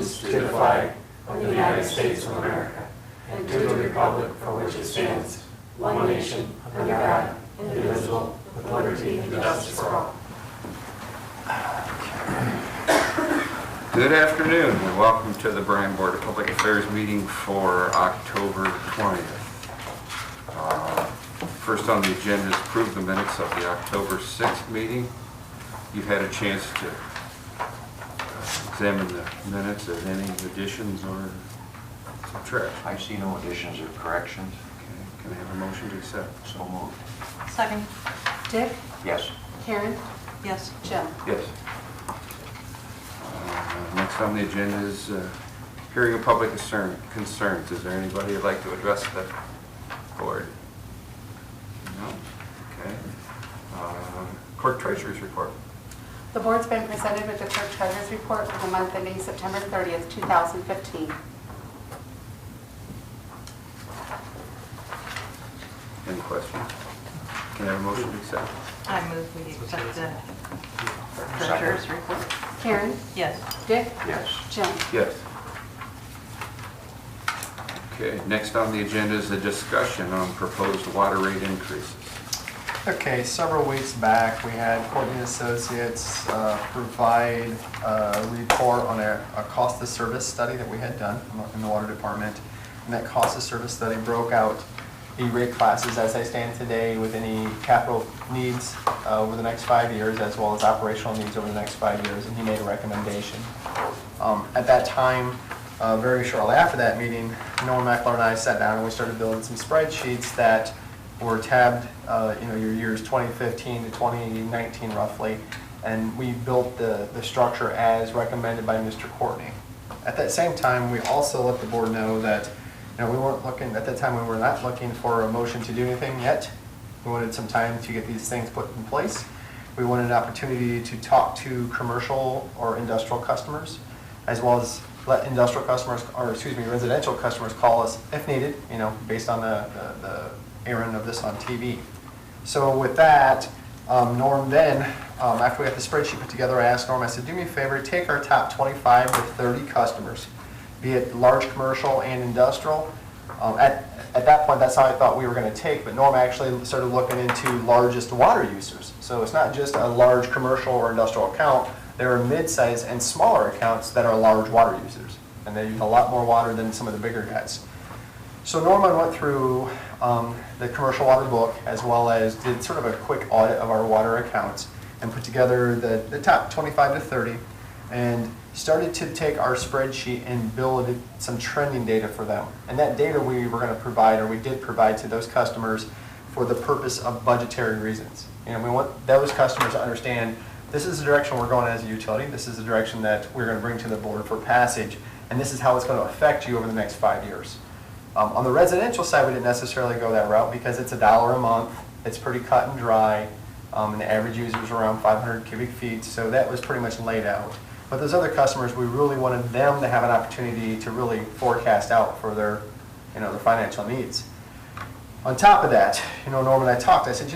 allegiance to the flag of the United States of America and to the republic for which it stands, one nation, under God, indivisible, with liberty and justice for all. Good afternoon and welcome to the Bryan Board of Public Affairs meeting for October 20th. First on the agenda is approve the minutes of the October 6th meeting. You've had a chance to examine the minutes. Is any additions or subtractions? I see no additions or corrections. Okay. Can I have a motion to accept? So moved. Second. Dick? Yes. Karen? Yes. Jim? Yes. Next on the agenda is hearing of public concerns. Is there anybody who'd like to address the board? No? Okay. Clerk Treasurer's report. The board's been presented with the clerk treasurer's report for the month ending September 30th, 2015. Any questions? Can I have a motion to accept? I move we accept the treasurer's report. Karen? Yes. Dick? Yes. Jim? Yes. Okay, next on the agenda is a discussion on proposed water rate increases. Okay, several weeks back, we had Courtney Associates provide a report on a cost of service study that we had done in the water department. And that cost of service study broke out the rate classes as they stand today with any capital needs over the next 5 years as well as operational needs over the next 5 years, and he made a recommendation. At that time, very shortly after that meeting, Norm Meckler and I sat down and we started building some spreadsheets that were tabbed, your years 2015 to 2019 roughly, and we built the structure as recommended by Mr. Courtney. At that same time, we also let the board know that we weren't looking, at that time we were not looking for a motion to do anything yet. We wanted some time to get these things put in place. We wanted an opportunity to talk to commercial or industrial customers, as well as let industrial customers, or residential customers call us if needed, based on the airing of this on TV. So with that, Norm then, after we got the spreadsheet put together, I asked Norm, I said, do me a favor, take our top 25 to 30 customers, be it large commercial and industrial. At that point, that's how I thought we were going to take, but Norm actually started looking into largest water users. So it's not just a large commercial or industrial account, there are mid-size and smaller accounts that are large water users, and they use a lot more water than some of the bigger guys. So Norman went through the commercial water book as well as did sort of a quick audit of our water accounts and put together the top 25 to 30 and started to take our spreadsheet and build some trending data for them. And that data we were going to provide, or we did provide to those customers for the purpose of budgetary reasons. We want those customers to understand this is the direction we're going as a utility, this is the direction that we're going to bring to the board for passage, and this is how it's going to affect you over the next 5 years. On the residential side, we didn't necessarily go that route because it's $1 a month, it's pretty cut and dry, and the average user is around 500 cubic feet, so that was pretty much laid out. But those other customers, we really wanted them to have an opportunity to really forecast out for their financial needs. On top of that, Norm and I talked, I said,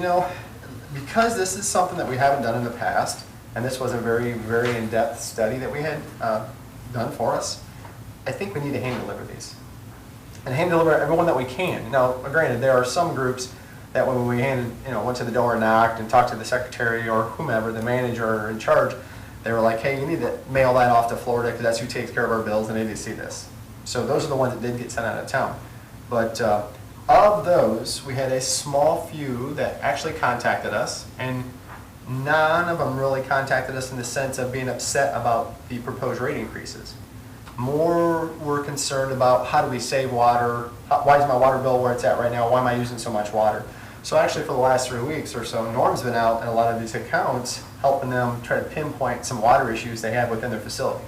because this is something that we haven't done in the past, and this was a very, very in-depth study that we had done for us, I think we need to hand deliver these. And hand deliver everyone that we can. Now, granted, there are some groups that when we went to the door and knocked and talked to the secretary or whomever, the manager in charge, they were like, hey, you need to mail that off to Florida because that's who takes care of our bills and they need to see this. So those are the ones that did get sent out of town. But of those, we had a small few that actually contacted us, and none of them really contacted us in the sense of being upset about the proposed rate increases. More were concerned about how do we save water, why is my water bill where it's at right now, why am I using so much water? So actually for the last 3 weeks or so, Norm's been out in a lot of these accounts helping them try to pinpoint some water issues they have within their facility.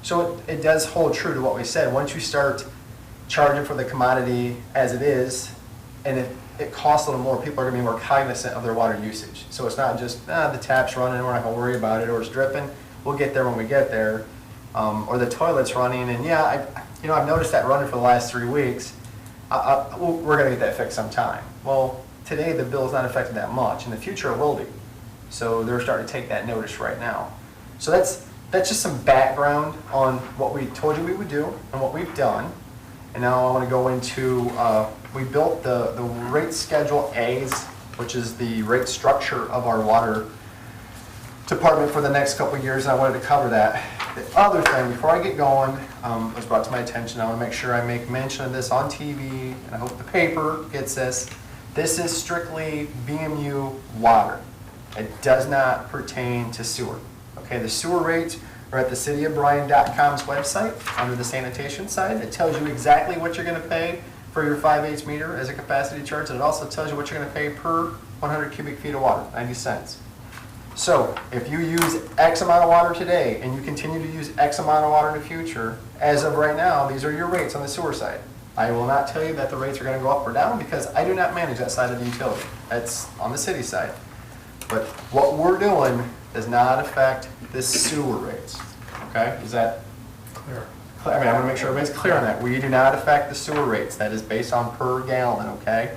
So it does hold true to what we said. Once you start charging for the commodity as it is, and it costs a little more, people are going to be more cognizant of their water usage. So it's not just, the tap's running, we're not going to worry about it, or it's dripping. We'll get there when we get there. Or the toilet's running, and I've noticed that running for the last 3 weeks. We're going to get that fixed sometime. Well, today the bill's not affected that much. In the future it will be. So they're starting to take that notice right now. So that's that's just some background on what we told you we would do and what we've done. And now I want to go into, we built the rate schedule A's, which is the rate structure of our water department for the next couple of years, and I wanted to cover that. The other thing, before I get going, was brought to my attention, I want to make sure I make mention of this on TV, and I hope the paper gets this. This is strictly BMU water. It does not pertain to sewer. Okay, the sewer rates are at the cityofbryan.com's website under the sanitation side. It tells you exactly what you're going to pay for your 5/8 meter as a capacity charge, and it also tells you what you're going to pay per 100 cubic feet of water, 90 cents. So if you use X amount of water today and you continue to use X amount of water in the future, as of right now, these are your rates on the sewer side. I will not tell you that the rates are going to go up or down because I do not manage that side of the utility. That's on the city side. But what we're doing does not affect the sewer rates. Okay? Is that Clear. clear? I mean, I want to make sure everybody's clear on that. We do not affect the sewer rates. That is based on per gallon, okay?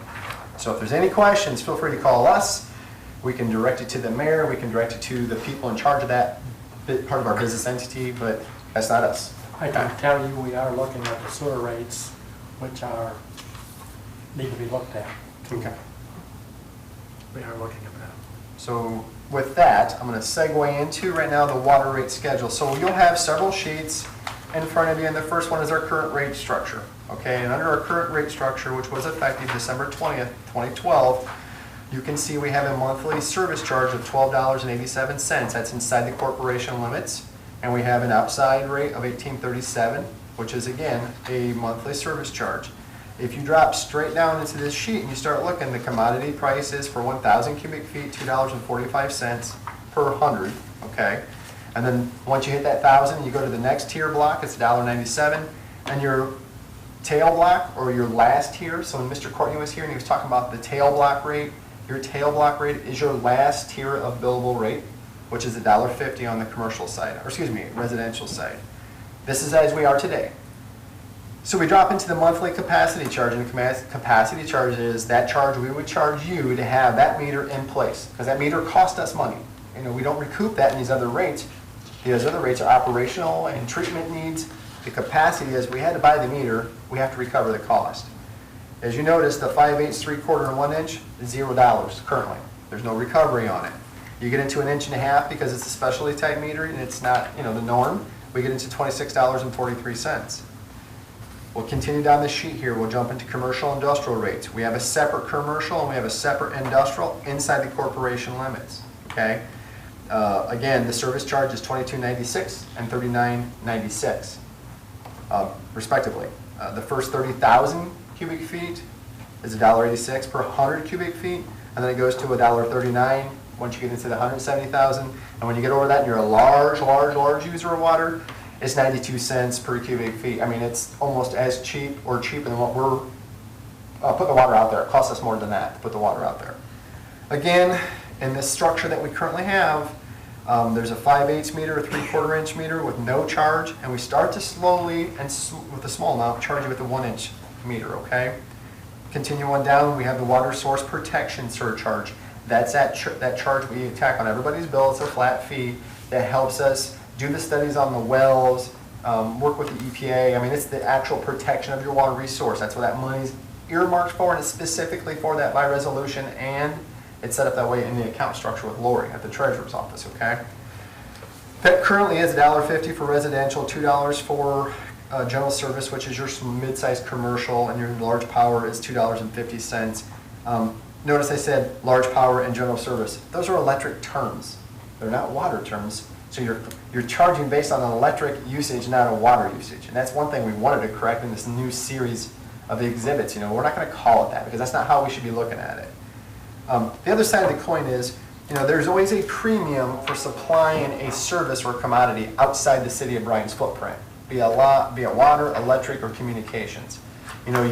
So if there's any questions, feel free to call us. We can direct it to the mayor. We can direct it to the people in charge of that part of our business entity, but that's not us. I can tell you, we are looking at the sewer rates, which need to be looked at. Okay. We are looking at that. So with that, I'm going to segue into right now the water rate schedule. So you'll have several sheets in front of you, and the first one is our current rate structure. Okay, and under our current rate structure, which was effective December 20th, 2012, you can see we have a monthly service charge of $12.87. That's inside the corporation limits. And we have an outside rate of $18.37, which is, again, a monthly service charge. If you drop straight down into this sheet and you start looking, the commodity price is for 1,000 cubic feet, $2.45 per 100, okay? And then once you hit that 1,000, you go to the next tier block, it's $1.97. And your tail block, or your last tier, so when Mr. Courtney was here and he was talking about the tail block rate, your tail block rate is your last tier of billable rate, which is $1.50 on the commercial side, or excuse me, residential side. This is as we are today. So we drop into the monthly capacity charge, and the capacity charge is that charge we would charge you to have that meter in place, because that meter cost us money. You know, we don't recoup that in these other rates. These other rates are operational and treatment needs. The capacity is we had to buy the meter, we have to recover the cost. As you notice, the 5/8, 3/4, and 1 inch is $0 currently. There's no recovery on it. You get into 1.5 inches because it's a specialty type meter and it's not, you know, the norm. We get into $26.43. We'll continue down the sheet here. We'll jump into commercial industrial rates. We have a separate commercial and we have a separate industrial inside the corporation limits. Okay. Again, the service charge is $22.96 and $39.96, respectively. The first 30,000 cubic feet is $1.86 per 100 cubic feet, and then it goes to $1.39 once you get into the 170,000. And when you get over that and you're a large user of water, it's 92 cents per cubic feet. I mean, it's almost as cheap or cheaper than what we're putting the water out there. It costs us more than that to put the water out there. Again, in this structure that we currently have, there's a 5/8 meter, a 3/4 inch meter with no charge, and we start to slowly, and with a small amount, charge you with the 1 inch meter, okay? Continue on down, we have the water source protection surcharge. That's that charge we tack on everybody's bill. It's a flat fee that helps us do the studies on the wells, work with the EPA. I mean, it's the actual protection of your water resource. That's what that money's earmarked for, and it's specifically for that by resolution, and it's set up that way in the account structure with Lori at the treasurer's office, okay? That currently is $1.50 for residential, $2 for general service, which is your mid-sized commercial, and your large power is $2.50. Notice I said large power and general service. Those are electric terms. They're not water terms. So you're charging based on an electric usage, not a water usage. And that's one thing we wanted to correct in this new series of exhibits. You know, we're not going to call it that because that's not how we should be looking at it. The other side of the coin is, you know, there's always a premium for supplying a service or commodity outside the city of Bryan's footprint, be it water, electric, or communications. You know,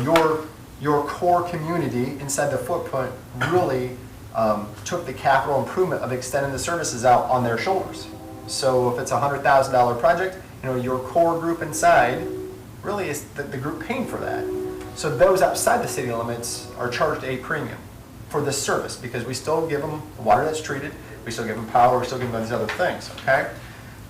your core community inside the footprint really took the capital improvement of extending the services out on their shoulders. So if it's a $100,000 project, you know, your core group inside really is the group paying for that. So those outside the city limits are charged a premium for this service because we still give them water that's treated, we still give them power, we still give them these other things, okay?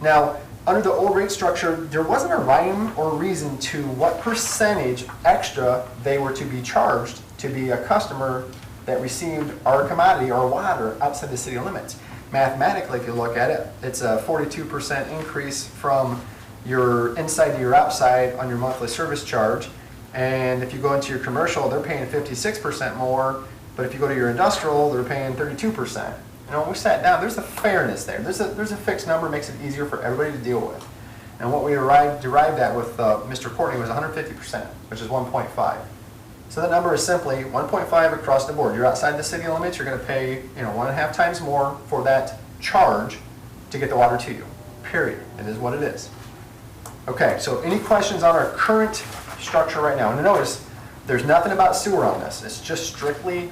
Now, under the old rate structure, there wasn't a rhyme or reason to what percentage extra they were to be charged to be a customer that received our commodity or water outside the city limits. Mathematically, if you look at it, it's a 42% increase from your inside to your outside on your monthly service charge. And if you go into your commercial, they're paying 56% more, but if you go to your industrial, they're paying 32%. You know, when we sat down, there's a fairness there. There's a fixed number, makes it easier for everybody to deal with. And what we derived at with Mr. Courtney was 150%, which is 1.5. So the number is simply 1.5 across the board. You're outside the city limits, you're going to pay 1.5 times more for that charge to get the water to you. Period. It is what it is. Okay, so any questions on our current structure right now? And notice, there's nothing about sewer on this. It's just strictly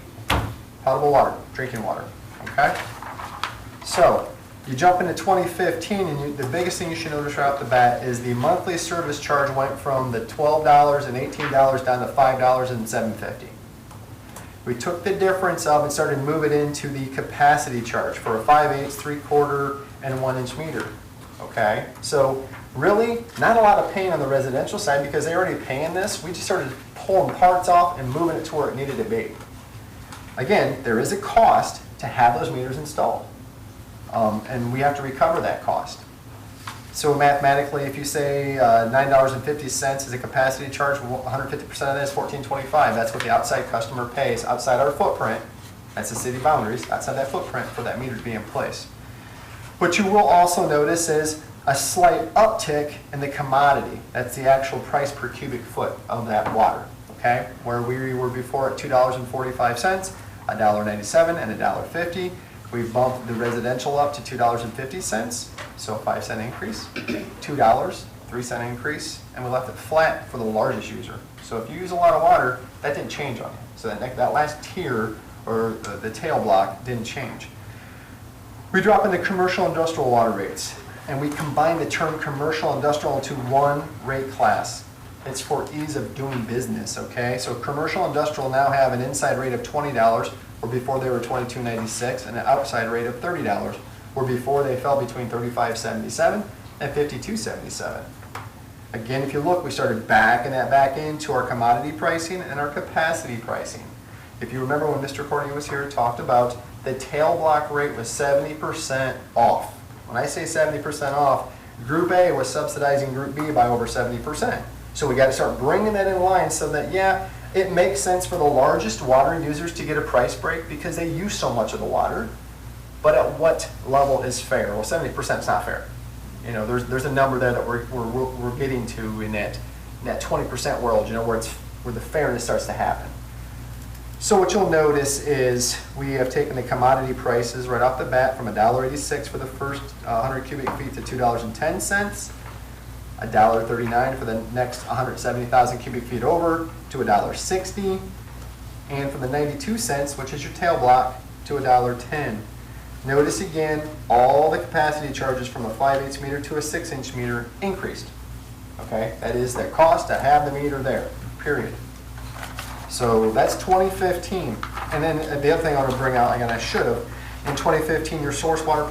potable water, drinking water. Okay? So, you jump into 2015, and the biggest thing you should notice right off the bat is the monthly service charge went from the $12 and $18 down to $5 and $7.50. We took the difference of and started moving into the capacity charge for a 5/8, 3/4, and 1-inch meter. Okay? So, really, not a lot of pain on the residential side because they're already paying this. We just started pulling parts off and moving it to where it needed to be. Again, there is a cost to have those meters installed. And we have to recover that cost. So mathematically, if you say $9.50 is a capacity charge, 150% of that is $14.25. That's what the outside customer pays outside our footprint. That's the city boundaries, outside that footprint for that meter to be in place. What you will also notice is a slight uptick in the commodity. That's the actual price per cubic foot of that water. Okay? Where we were before at $2.45, $1.97, and $1.50. We bumped the residential up to $2.50, so a 5-cent increase, $2, 3-cent increase, and we left it flat for the largest user. So if you use a lot of water, that didn't change on you. So that last tier, or the tail block, didn't change. We drop into commercial industrial water rates, and we combine the term commercial industrial into one rate class. It's for ease of doing business, okay? So commercial industrial now have an inside rate of $20, where before they were $22.96, and an outside rate of $30, where before they fell between $35.77 and $52.77. Again, if you look, we started backing that back into our commodity pricing and our capacity pricing. If you remember when Mr. Courtney was here, talked about the tail block rate was 70% off. When I say 70% off, Group A was subsidizing Group B by over 70%. So we got to start bringing that in line so that, yeah, it makes sense for the largest water users to get a price break because they use so much of the water. But at what level is fair? Well, 70% is not fair. You know, there's a number there that we're getting to in that 20% world, you know, where the fairness starts to happen. So what you'll notice is we have taken the commodity prices right off the bat from $1.86 for the first 100 cubic feet to $2.10. $1.39 for the next 170,000 cubic feet over to $1.60, and from the 92 cents, which is your tail block, to $1.10. Notice again, all the capacity charges from a 5/8 meter to a 6-inch meter increased. Okay, that is the cost to have the meter there, period. So that's 2015. And then the other thing I want to bring out, again, I should have, in 2015, your source water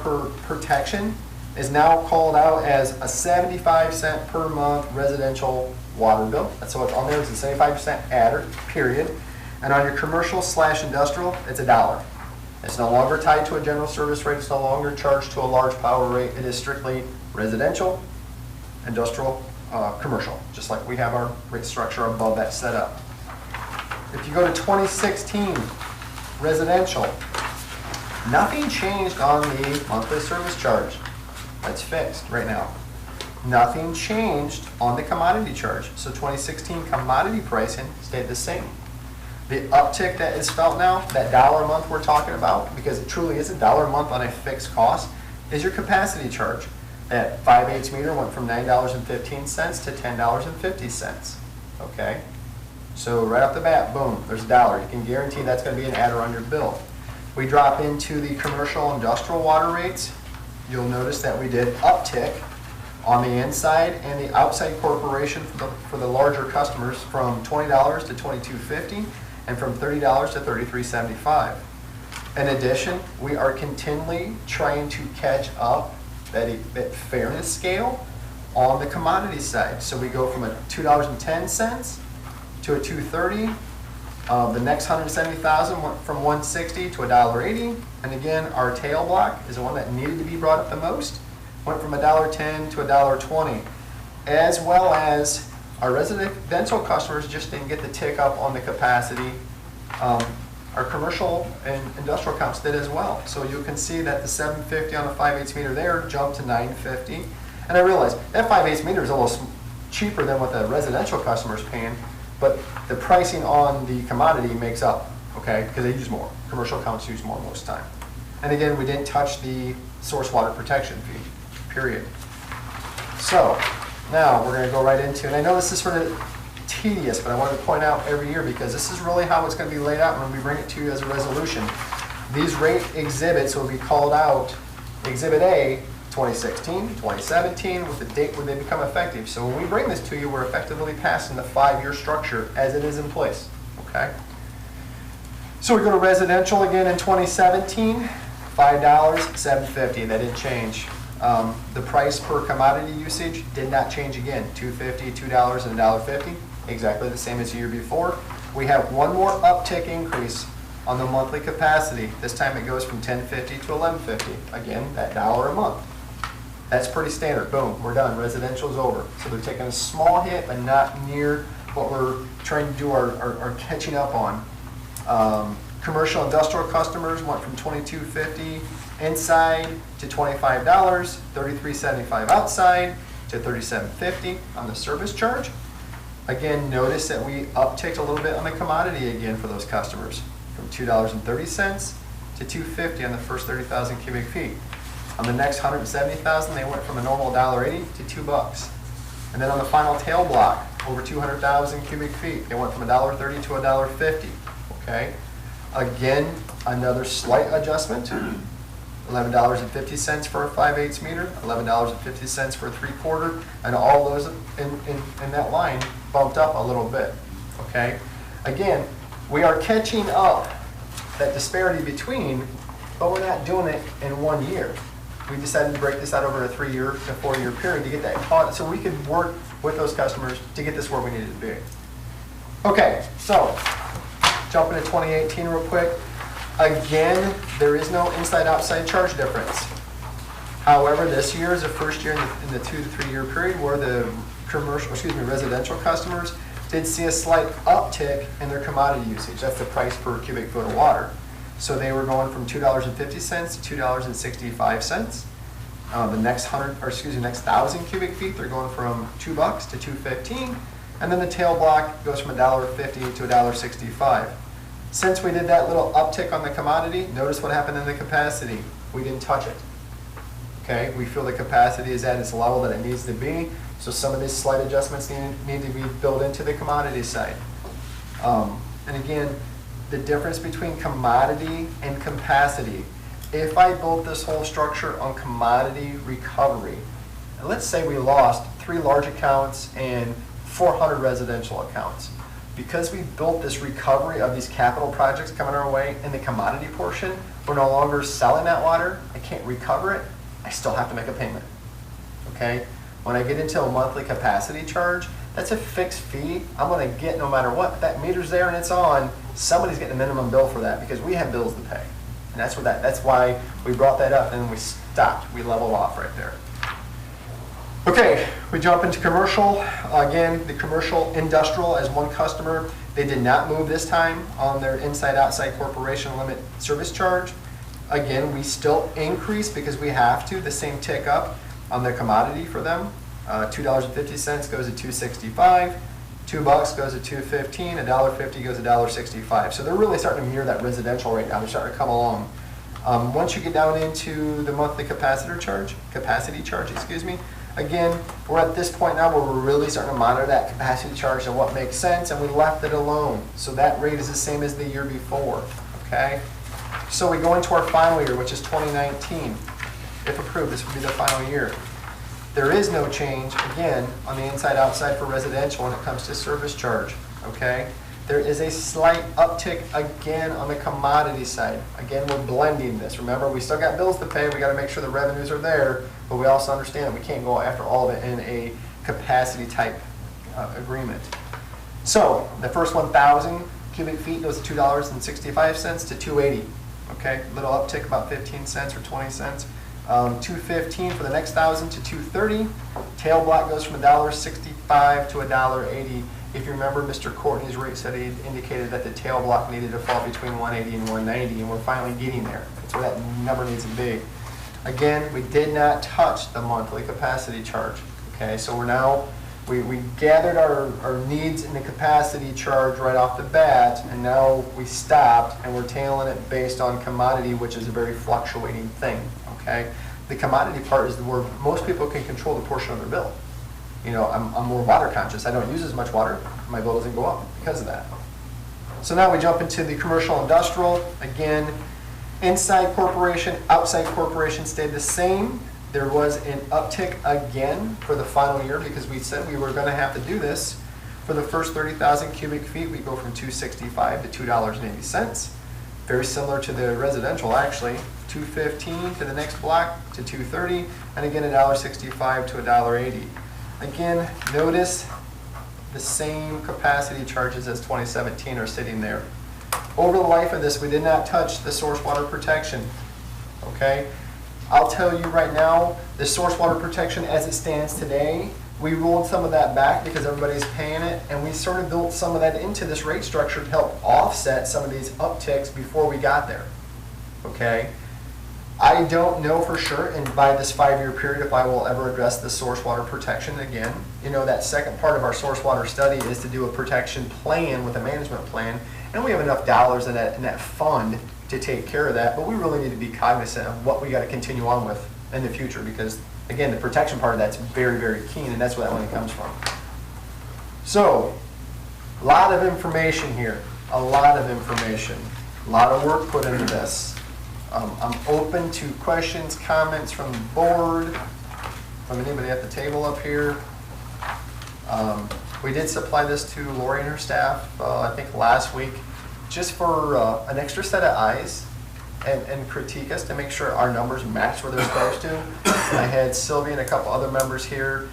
protection is now called out as a 75-cent per month residential water bill. That's what's on there. It's a 75% adder, period. And on your commercial/industrial, it's $1. It's no longer tied to a general service rate. It's no longer charged to a large power rate. It is strictly residential, industrial, commercial, just like we have our rate structure above that set up. If you go to 2016, residential, nothing changed on the monthly service charge. That's fixed right now. Nothing changed on the commodity charge. So 2016 commodity pricing stayed the same. The uptick that is felt now, that $1 a month we're talking about, because it truly is $1 a month on a fixed cost, is your capacity charge. That 5/8 meter went from $9.15 to $10.50. Okay? So right off the bat, boom, there's $1. You can guarantee that's going to be an adder on your bill. We drop into the commercial industrial water rates. You'll notice that we did uptick on the inside and the outside corporation for the larger customers from $20 to $22.50 and from $30 to $33.75. In addition, we are continually trying to catch up that fairness scale on the commodity side. So we go from a $2.10 to a $2.30. The next 170,000 went from 160 to $1.80. And again, our tail block is the one that needed to be brought up the most. Went from $1.10 to $1.20. As well as our residential customers just didn't get the tick up on the capacity. Our commercial and industrial accounts did as well. So you can see that the 750 on a 5/8 meter there jumped to 950. And I realize that 5/8 meter is a little cheaper than what the residential customer is paying, but the pricing on the commodity makes up, okay? Because they use more. Commercial accounts use more most of the time. And again, we didn't touch the source water protection fee, period. So now we're going to go right into, and I know this is sort of tedious, but I wanted to point out every year because this is really how it's going to be laid out when we bring it to you as a resolution. These rate exhibits will be called out Exhibit A 2016, 2017 with the date when they become effective. So when we bring this to you, we're effectively passing the 5-year structure as it is in place, okay? So we go to residential again in 2017, $5, $7.50, that didn't change. The price per commodity usage did not change again, $2.50, $2, and $1.50, exactly the same as the year before. We have one more uptick increase on the monthly capacity. This time it goes from $10.50 to $11.50. Again, that $1 a month. That's pretty standard. Boom, we're done. Residential is over. So they're taking a small hit, but not near what we're trying to do our catching up on. Commercial industrial customers went from $22.50 inside to $25, $33.75 outside to $37.50 on the service charge. Again, notice that we upticked a little bit on the commodity again for those customers, from $2.30 to $2.50 on the first 30,000 cubic feet. On the next 170,000, they went from a normal $1.80 to $2. And then on the final tail block, over 200,000 cubic feet, they went from $1.30 to $1.50. Okay. Again, another slight adjustment. $11.50 for a 5/8 meter, $11.50 for a 3/4, and all those in that line bumped up a little bit, okay? Again, we are catching up that disparity between, but we're not doing it in 1 year. We decided to break this out over a 3-year to 4-year period to get that caught, so we could work with those customers to get this where we needed to be. Okay, so jumping to 2018 real quick. Again, there is no inside-outside charge difference. However, this year is the first year in the 2 to 3 year period where the residential customers did see a slight uptick in their commodity usage. That's the price per cubic foot of water. So they were going from $2.50 to $2.65. The next 1,000 cubic feet, they're going from $2 to $2.15, and then the tail block goes from $1.50 to $1.65. Since we did that little uptick on the commodity, notice what happened in the capacity. We didn't touch it. Okay, we feel the capacity is at its level that it needs to be, so some of these slight adjustments need to be built into the commodity side. And again, the difference between commodity and capacity. If I built this whole structure on commodity recovery, and let's say we lost 3 large accounts and 400 residential accounts. Because we built this recovery of these capital projects coming our way in the commodity portion, we're no longer selling that water. I can't recover it. I still have to make a payment. Okay? When I get into a monthly capacity charge, that's a fixed fee I'm going to get no matter what. If that meter's there and it's on, somebody's getting a minimum bill for that because we have bills to pay. And that's why we brought that up and then we stopped. We leveled off right there. Okay, we jump into commercial. Again, the commercial industrial as one customer. They did not move this time on their inside-outside corporation limit service charge. Again, we still increase because we have to, the same tick up on the commodity for them. $2.50 goes to $2.65, $2 goes to $2.15, $1.50 goes to $1.65. So they're really starting to mirror that residential right now. They're starting to come along. Once you get down into the monthly capacity charge, again, we're at this point now where we're really starting to monitor that capacity charge and what makes sense, and we left it alone. So that rate is the same as the year before, okay? So we go into our final year, which is 2019. If approved, this will be the final year. There is no change, again, on the inside-outside for residential when it comes to service charge, okay? There is a slight uptick again on the commodity side. Again, we're blending this. Remember, we still got bills to pay. We got to make sure the revenues are there, but we also understand that we can't go after all of it in a capacity type agreement. So the first 1,000 cubic feet goes to $2.65 to $2.80. Okay, little uptick, about 15 cents or 20 cents. 215 for the next 1,000 to 230. Tail block goes from $1.65 to $1.80. If you remember, Mr. Courtney's rate study indicated that the tail block needed to fall between 180 and 190, and we're finally getting there. That's where that number needs to be. Again, we did not touch the monthly capacity charge. Okay, so we're now, we gathered our needs in the capacity charge right off the bat, and now we stopped, and we're tailing it based on commodity, which is a very fluctuating thing. Okay, the commodity part is where most people can control the portion of their bill. You know, I'm more water conscious. I don't use as much water. My bill doesn't go up because of that. So now we jump into the commercial industrial. Again, inside corporation, outside corporation stayed the same. There was an uptick again for the final year because we said we were going to have to do this. For the first 30,000 cubic feet, we go from $2.65 to $2.80. Very similar to the residential, actually. $2.15 to the next block to $2.30, and again $1.65 to $1.80. Again, notice the same capacity charges as 2017 are sitting there. Over the life of this, we did not touch the source water protection. Okay? I'll tell you right now, the source water protection as it stands today, we rolled some of that back because everybody's paying it, and we sort of built some of that into this rate structure to help offset some of these upticks before we got there. Okay? I don't know for sure, and by this 5-year period, if I will ever address the source water protection again. You know, that second part of our source water study is to do a protection plan with a management plan, and we have enough dollars in that fund to take care of that, but we really need to be cognizant of what we got to continue on with in the future because, again, the protection part of that's very, very keen, and that's where that money comes from. So, a lot of information here, a lot of information, a lot of work put into this. I'm open to questions, comments from the board, from anybody at the table up here. We did supply this to Lori and her staff, I think last week, just for an extra set of eyes and critique us to make sure our numbers match where they're supposed to. I had Sylvia and a couple other members here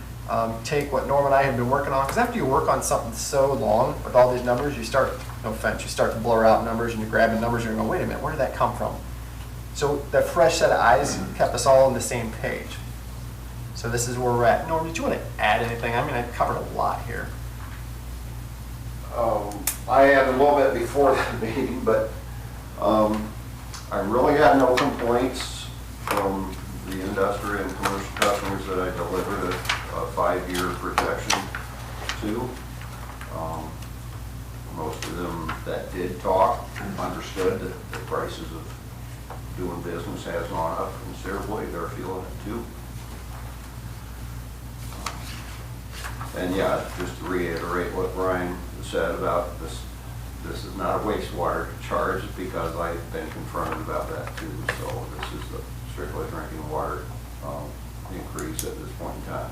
take what Norm and I have been working on, because after you work on something so long with all these numbers, you start, no offense, you start to blur out numbers and you're grabbing numbers and you're going, wait a minute, where did that come from? So that fresh set of eyes kept us all on the same page. So this is where we're at. Norm, did you want to add anything? I mean, I covered a lot here. I had a little bit before the meeting, but I really got no complaints from the industrial and commercial customers that I delivered a 5-year protection to. Most of them that did talk understood that the prices of doing business has gone up considerably. They're feeling it too. And yeah, just to reiterate what Bryan said about this is not a wastewater charge because I've been confronted about that too. So this is the strictly drinking water increase at this point in time.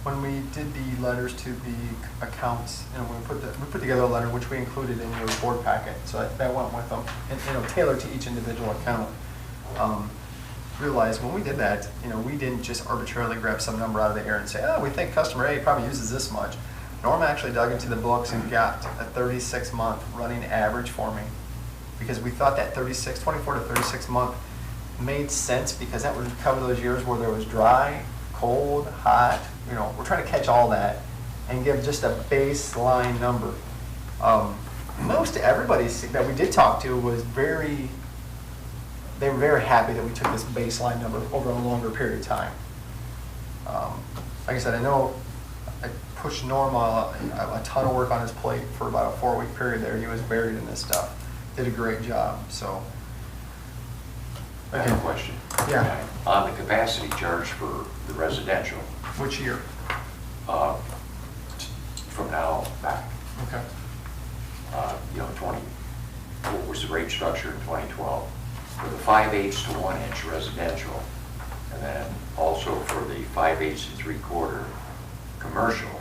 When we did the letters to the accounts, you know, we put together a letter which we included in your board packet, so that went with them, and you know, tailored to each individual account. Realized when we did that, you know, we didn't just arbitrarily grab some number out of the air and say, oh, we think customer A probably uses this much. Norm actually dug into the books and got a 36-month running average for me, because we thought that 24 to 36 month made sense because that would cover those years where there was dry, cold, hot. You know, we're trying to catch all that and give just a baseline number. Most everybody that we did talk to was they were very happy that we took this baseline number over a longer period of time. Like I said, I know I pushed Norm a ton of work on his plate for about a 4-week period there. He was buried in this stuff. Did a great job, so. I have a question. Yeah. On the capacity charge for the residential, Which year? from now back, Okay. you know, what was the rate structure in 2012? For the 5/8 to 1 inch residential, and then also for the 5/8 to 3/4 commercial,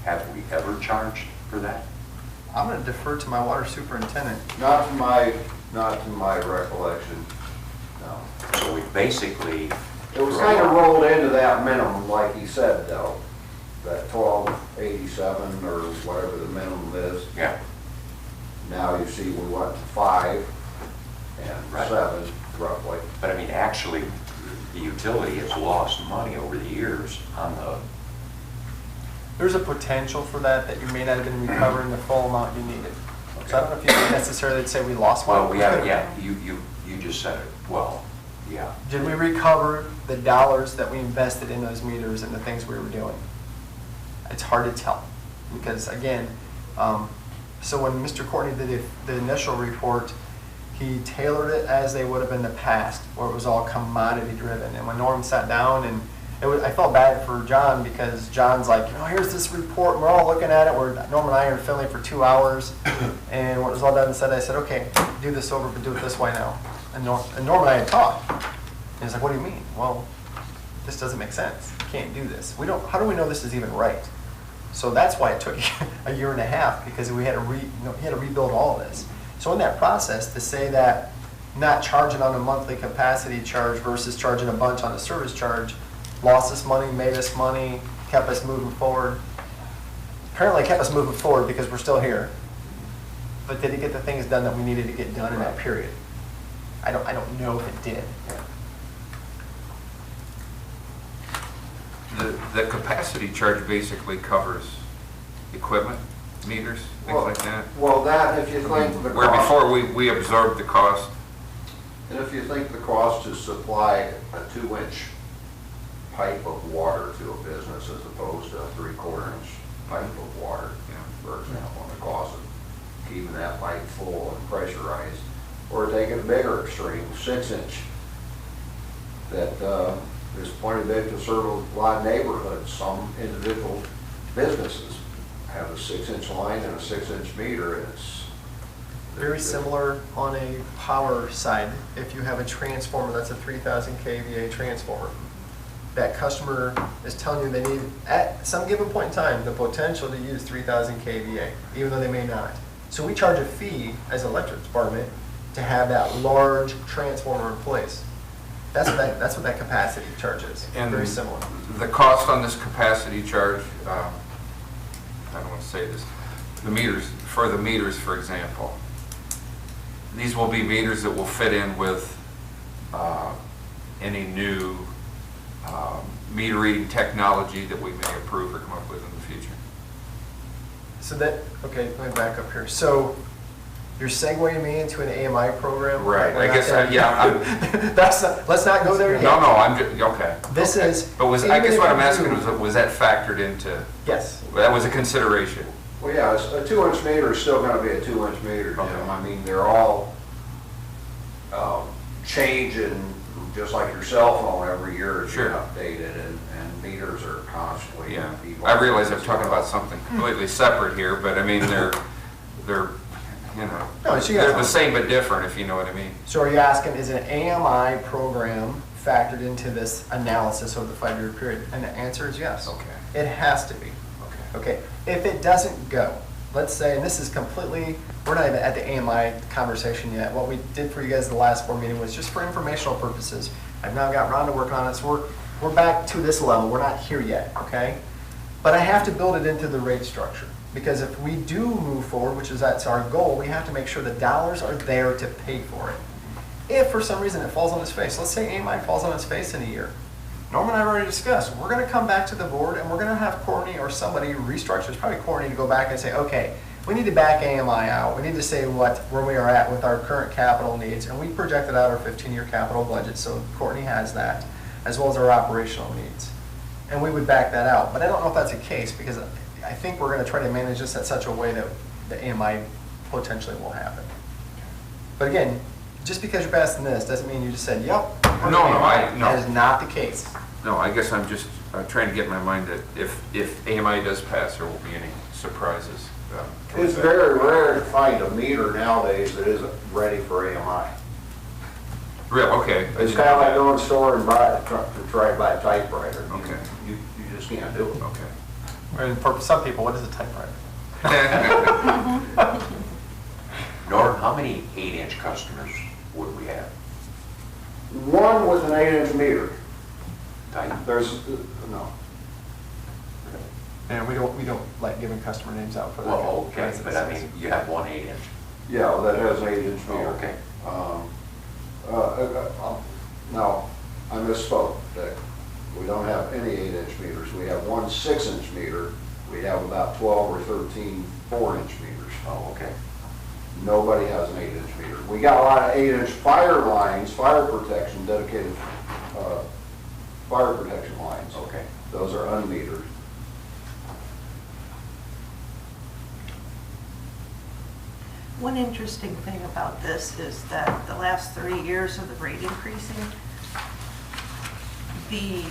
have we ever charged for that? I'm gonna defer to my water superintendent. Not to my recollection, no. So we basically. It was kind of rolled into that minimum, like he said, though, that 1287 or whatever the minimum is. Yeah. Now you see we went to 5 and Right. 7 roughly. But I mean, actually, the utility has lost money over the years on the, There's a potential for that you may not have been recovering the full amount you needed. So I don't know if you can necessarily say we lost money. well, we have, yeah, you just said it, well, yeah. Did we recover the dollars that we invested in those meters and the things we were doing? It's hard to tell, because again, so when Mr. Courtney did the initial report, he tailored it as they would have in the past, where it was all commodity driven. And when Norm sat down, and I felt bad for John, because John's like, here's this report, and we're all looking at it, Norm and I are filming for 2 hours, and when it was all done and said, I said, okay, do this over, but do it this way now. And Norm and I had talked. And he's like, what do you mean? Well, this doesn't make sense. You can't do this. How do we know this is even right? So that's why it took a year and a half, because we had to rebuild all of this. So in that process, to say that not charging on a monthly capacity charge versus charging a bunch on a service charge lost us money, made us money, kept us moving forward. Apparently kept us moving forward because we're still here. But did it get the things done that we needed to get done in that period? I don't know if it did. The capacity charge basically covers equipment, meters, things like that. Well, that, if you think the Where cost, before we absorbed the cost. and if you think the cost to supply a 2-inch pipe of water to a business as opposed to a 3/4-inch pipe of water, for example, and the cost of keeping that pipe full and pressurized, or take a bigger extreme, 6-inch, that is plenty big to serve a lot of neighborhoods. Some individual businesses have a 6-inch line and a 6-inch meter, and it's Very similar on a power side. If you have a transformer, that's a 3,000 kVA transformer. That customer is telling you they need, at some given point in time, the potential to use 3,000 kVA, even though they may not. So we charge a fee as an electric department to have that large transformer in place. That's what that capacity charge is. And very similar. The cost on this capacity charge, I don't want to say this, the meters, for example, these will be meters that will fit in with any new meter reading technology that we may approve or come up with in the future. So okay, let me back up here. So you're segueing me into an AMI program? Right, We're I not guess, there yeah. yet. Let's not go there yet. No, I'm just, okay. This okay. is- But I guess what I'm asking was that factored into, Yes. that was a consideration? well, yeah, a 2-inch meter is still going to be a 2-inch meter, Jim. Okay. I mean, they're all changing, just like your cell phone every year is Sure. updated, and meters are constantly. Yeah, evolving I realize I'm as talking well. about something completely separate here, but I mean, they're No, so you got they're the same but different, if you know what I mean. So are you asking, is an AMI program factored into this analysis over the 5-year period? And the answer is yes. Okay. It has to be. Okay. Okay, if it doesn't go, let's say, and this is completely, we're not even at the AMI conversation yet. What we did for you guys the last board meeting was just for informational purposes. I've now got Rhonda working on it, so we're back to this level. We're not here yet, okay? But I have to build it into the rate structure. Because if we do move forward, that's our goal, we have to make sure the dollars are there to pay for it. If for some reason it falls on its face, let's say AMI falls on its face in a year. Norm and I have already discussed, we're going to come back to the board and we're going to have Courtney or somebody restructure, it's probably Courtney, to go back and say, okay, we need to back AMI out. We need to say where we are at with our current capital needs. And we projected out our 15-year capital budget, so Courtney has that, as well as our operational needs. And we would back that out. But I don't know if that's the case, because I think we're going to try to manage this in such a way that the AMI potentially will happen. But again, just because you're passing this doesn't mean you just said, yep. No, no. That is not the case. No, I guess I'm just trying to get in my mind that if AMI does pass, there won't be any surprises. It's very rare to find a meter nowadays that isn't ready for AMI. Real, okay. It's kind of like going to the store and try to buy a typewriter. Okay. You just can't do it. Okay. And for some people, what is a typewriter? Norton, how many 8-inch customers would we have? One with an 8-inch meter. Type? There's, no. And we don't like giving customer names out for that. Well, okay, but I mean, you have one 8-inch. Yeah, that has an 8-inch meter. Oh, okay. Now, I misspoke, that we don't have any 8-inch meters. We have one 6-inch meter. We have about 12 or 13 4-inch meters. Oh, okay. Nobody has an 8-inch meter. We got a lot of 8-inch fire lines, fire protection, dedicated fire protection lines. Okay. Those are unmetered. One interesting thing about this is that the last 3 years of the rate increasing, the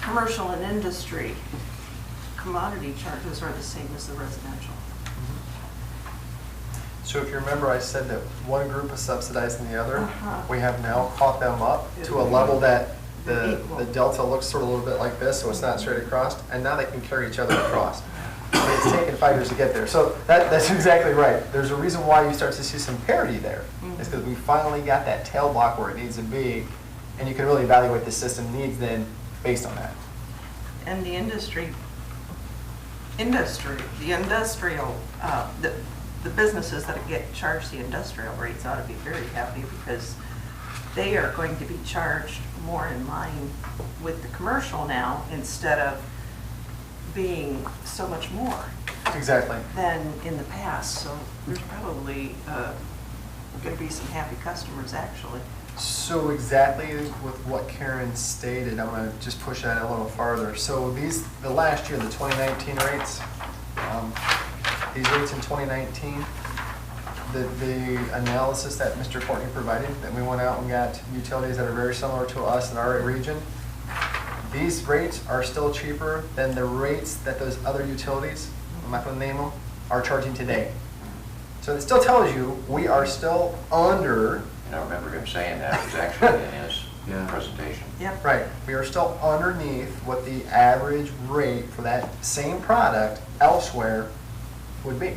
commercial and industry commodity charges are the same as the residential. So if you remember, I said that one group is subsidizing the other. Uh-huh. We have now caught them up to a level that the delta looks sort of a little bit like this, so it's not straight across, and now they can carry each other across. But it's taken 5 years to get there. So that's exactly right. There's a reason why you start to see some parity there. It's because we finally got that tail block where it needs to be, and you can really evaluate the system needs then based on that. And the the businesses that get charged the industrial rates ought to be very happy, because they are going to be charged more in line with the commercial now, instead of being so much more Exactly. than in the past. So there's probably going to be some happy customers, actually. So exactly with what Karen stated, I'm going to just push that a little farther. So the last year, the 2019 rates, these rates in 2019, the analysis that Mr. Courtney provided, that we went out and got utilities that are very similar to us in our region, these rates are still cheaper than the rates that those other utilities, I'm not going to name them, are charging today. So it still tells you we are still under. And I remember him saying that, it was actually in his Yeah. presentation. Yep. Right, we are still underneath what the average rate for that same product elsewhere would be.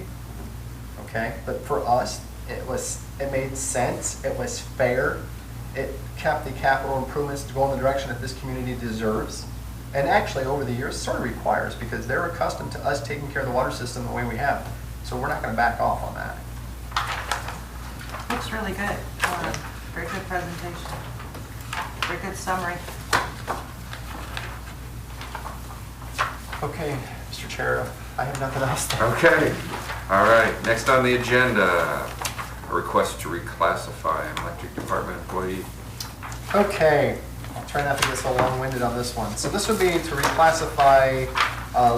Okay, but for us, it made sense, it was fair, it kept the capital improvements to go in the direction that this community deserves. And actually, over the years, sort of requires, because they're accustomed to us taking care of the water system the way we have. So we're not going to back off on that. Looks really good. Very good presentation. Very good summary. Okay, Mr. Chair, I have nothing else there. Okay, all right, next on the agenda, a request to reclassify an electric department employee. Okay, I'll try not to get so long-winded on this one. So this would be to reclassify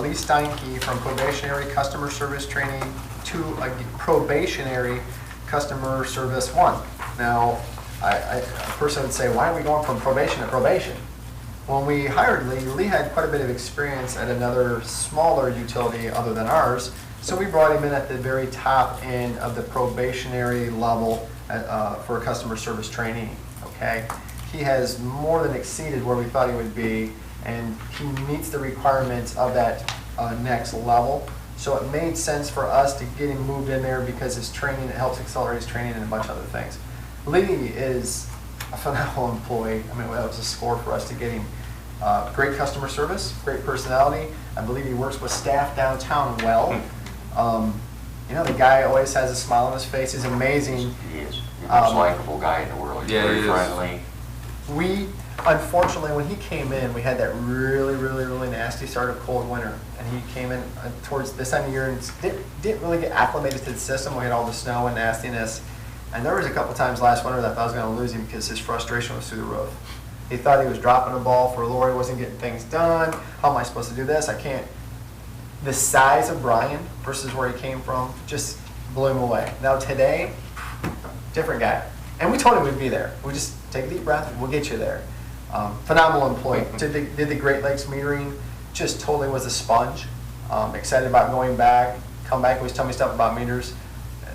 Lee Steinke from probationary customer service training to a probationary customer service 1. Now, a person would say, why are we going from probation to probation? When we hired Lee, Lee had quite a bit of experience at another smaller utility other than ours, so we brought him in at the very top end of the probationary level for customer service training, okay? He has more than exceeded where we thought he would be, and he meets the requirements of that next level. So it made sense for us to get him moved in there because his training, it helps accelerate his training and a bunch of other things. Lee is a phenomenal employee. I mean, that was a score for us to get him. Great customer service, great personality. I believe he works with staff downtown well. You know, the guy always has a smile on his face. He's amazing. He is the most likable guy in the world. He's Yeah, very he is. friendly. We, unfortunately, when he came in, we had that really nasty start of cold winter. And he came in towards this time of year and didn't really get acclimated to the system. We had all the snow and nastiness. And there was a couple times last winter that I thought I was going to lose him because his frustration was through the roof. He thought he was dropping the ball for Lori, wasn't getting things done. How am I supposed to do this? I can't. The size of Bryan versus where he came from just blew him away. Now today, different guy. And we told him we'd be there. We just take a deep breath and we'll get you there. Phenomenal employee. Did the Great Lakes metering, just totally was a sponge. Excited about going back, come back, always tell me stuff about meters.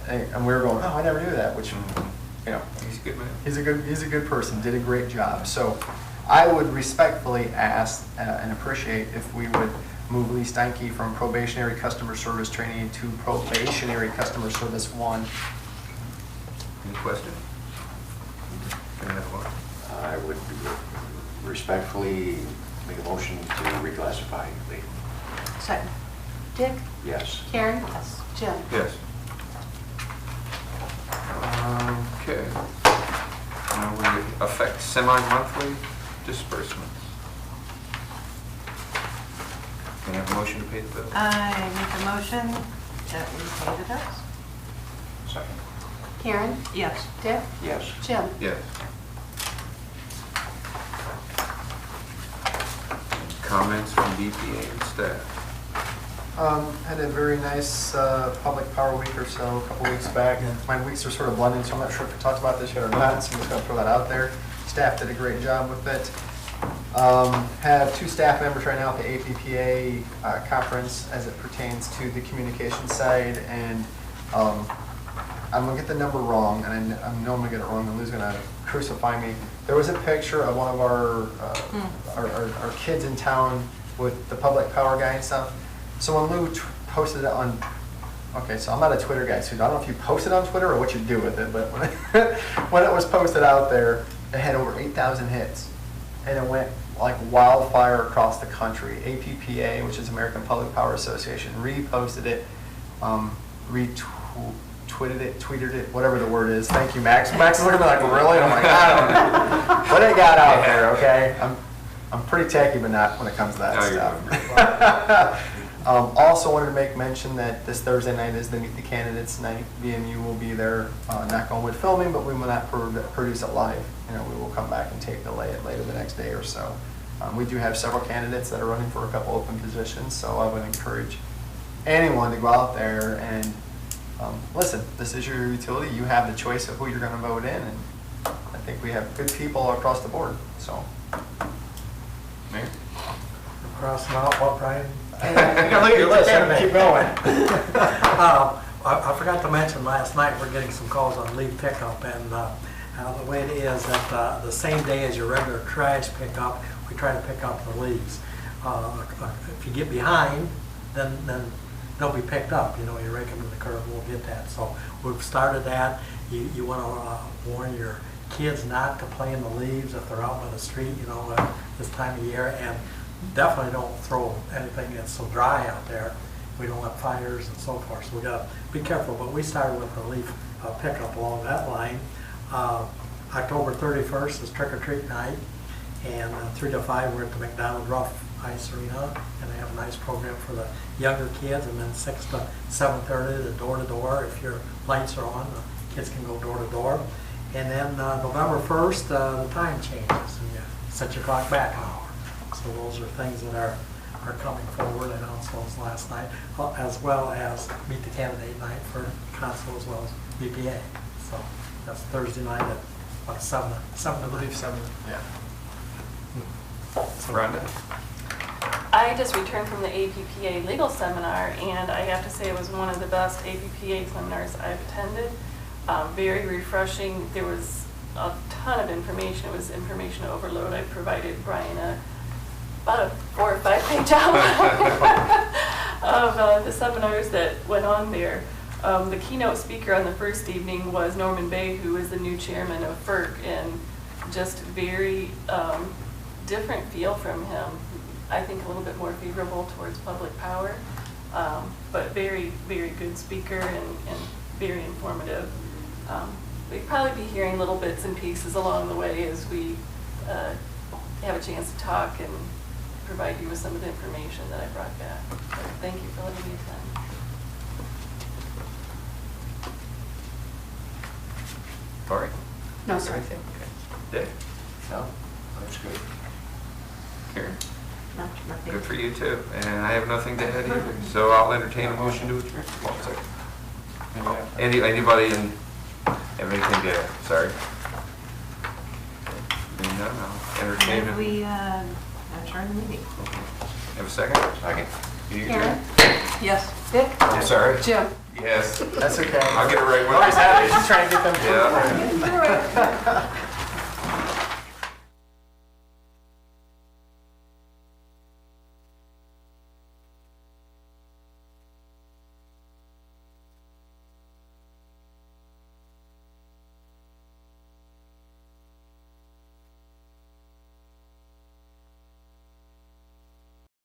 And we were going, oh, I never knew that, which, you know. He's a good man. He's a good person, did a great job. So I would respectfully ask and appreciate if we would move Lee Steinke from probationary customer service training to probationary customer service 1. Any questions? Can I have one? I would respectfully make a motion to reclassify Lee. Second. Dick? Yes. Karen? Yes. Jim? Yes. Okay. Now we affect semi-monthly disbursements. Can I have a motion to pay the bill? I make a motion that we pay the bills. Second. Karen? Yes. Dick? Yes. Jim? Yes. Comments from BPA and staff? Had a very nice public power week or so, a couple weeks back. My weeks are sort of blending, so I'm not sure if we talked about this yet or not, so I'm just going to throw that out there. Staff did a great job with it. Have 2 staff members right now at the APPA conference as it pertains to the communication side, and I'm going to get the number wrong, and I know I'm going to get it wrong, and Lou's going to crucify me. There was a picture of one of our kids in town with the public power guy and stuff. So when Lou posted it on, okay, so I'm not a Twitter guy, so I don't know if you post it on Twitter or what you do with it, but when it was posted out there, it had over 8,000 hits. And it went like wildfire across the country. APPA, which is American Public Power Association, reposted it, tweeted it, whatever the word is. Thank you, Max. Max is looking at me like, really? I'm like, I don't know. What it got out there, okay? I'm pretty techy, but not when it comes to that stuff. Also wanted to make mention that this Thursday night is the Meet the Candidates night. BMU will be there, not going with filming, but we will not produce it live. You know, we will come back and tape delay it later the next day or so. We do have several candidates that are running for a couple open positions, so I would encourage anyone to go out there and listen. This is your utility. You have the choice of who you're going to vote in, and I think we have good people across the board. So, Mayor? Crossing out what, Bryan? Look at your list. Keep going. I forgot to mention last night, we're getting some calls on leaf pickup, and the way it is that the same day as your regular trash pickup, we try to pick up the leaves. If you get behind, then they'll be picked up. You know, you rake them to the curb, we'll get that. So we've started that. You want to warn your kids not to play in the leaves if they're out by the street, you know, this time of year, and definitely don't throw anything that's so dry out there. We don't have fires and so forth, so we got to be careful. But we started with the leaf pickup along that line. October 31st is trick-or-treat night, and 3 to 5 we're at the McDonald Ruff Ice Arena, and they have a nice program for the younger kids, and then 6 to 7:30 the door-to-door. If your lights are on, the kids can go door-to-door. And then November 1st, the time changes, and you set your clock back an hour. So those are things that are coming forward. I announced those last night, as well as Meet the Candidate night for council as well as BPA. So that's Thursday night at about 7 I believe 7. Yeah. Rhonda? I just returned from the APPA legal seminar, and I have to say it was one of the best APPA seminars I've attended. Very refreshing. There was a ton of information. It was information overload. I provided Bryan about a 4 or 5 page outline of the seminars that went on there. The keynote speaker on the first evening was Norman Bay, who is the new chairman of FERC, and just very different feel from him. I think a little bit more favorable towards public power, but very, very good speaker and very informative. We'd probably be hearing little bits and pieces along the way as we have a chance to talk and provide you with some of the information that I brought back. So thank you for letting me attend. Tori? No, sir. Okay. Dick? No, that's good. Karen? No, nothing. Good for you too. And I have nothing to add either. So I'll entertain a motion to adjourn. Anybody have anything to add? Sorry. Being none, I'll entertain Have it. we adjourn the meeting? Have a second? Second. Karen? Yes. Dick? I'm sorry. Jim? Yes. That's okay. I'll get it right when Always I have it. She's trying to get them. Yeah. You can do it.